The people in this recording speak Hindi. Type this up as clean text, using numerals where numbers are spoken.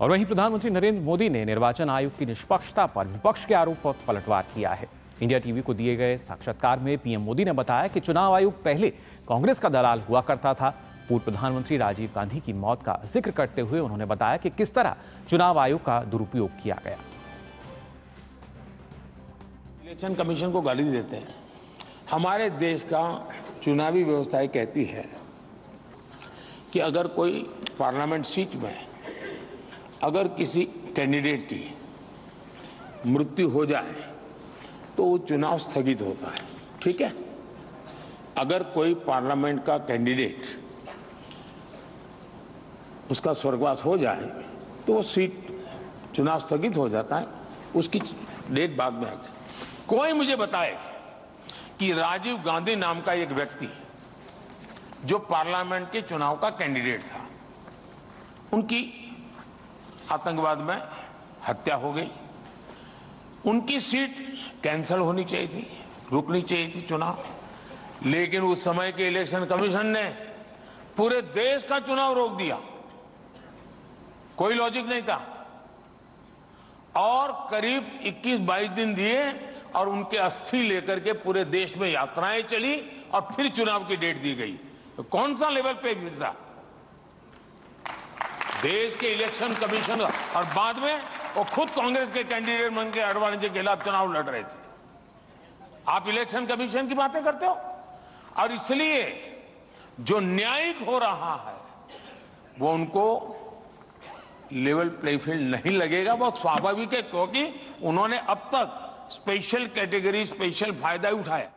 और वहीं प्रधानमंत्री नरेंद्र मोदी ने निर्वाचन आयोग की निष्पक्षता पर विपक्ष के आरोप पर पलटवार किया है। इंडिया टीवी को दिए गए साक्षात्कार में पीएम मोदी ने बताया कि चुनाव आयोग पहले कांग्रेस का दलाल हुआ करता था। पूर्व प्रधानमंत्री राजीव गांधी की मौत का जिक्र करते हुए उन्होंने बताया कि किस तरह चुनाव आयोग का दुरुपयोग किया गया। इलेक्शन कमीशन को गाली देते हैं। हमारे देश का चुनावी व्यवस्था कहती है कि अगर कोई पार्लियामेंट सीट में अगर किसी कैंडिडेट की मृत्यु हो जाए तो वो चुनाव स्थगित होता है। ठीक है, अगर कोई पार्लियामेंट का कैंडिडेट उसका स्वर्गवास हो जाए तो वो सीट चुनाव स्थगित हो जाता है, उसकी डेट बाद में आती है। कोई मुझे बताए कि राजीव गांधी नाम का एक व्यक्ति जो पार्लियामेंट के चुनाव का कैंडिडेट था, उनकी आतंकवाद में हत्या हो गई, उनकी सीट कैंसिल होनी चाहिए थी, रुकनी चाहिए थी चुनाव, लेकिन उस समय के इलेक्शन कमीशन ने पूरे देश का चुनाव रोक दिया। कोई लॉजिक नहीं था और करीब 21-22 दिन दिए और उनके अस्थि लेकर के पूरे देश में यात्राएं चली और फिर चुनाव की डेट दी गई। तो कौन सा लेवल पे गिरता देश के इलेक्शन कमीशन, और बाद में वो खुद कांग्रेस के कैंडिडेट बन के आडवाणी के खिलाफ चुनाव लड़ रहे थे। आप इलेक्शन कमीशन की बातें करते हो, और इसलिए जो न्यायिक हो रहा है वो उनको लेवल प्ले फील्ड नहीं लगेगा। बहुत स्वाभाविक है, क्योंकि उन्होंने अब तक स्पेशल कैटेगरी, स्पेशल फायदा उठाया।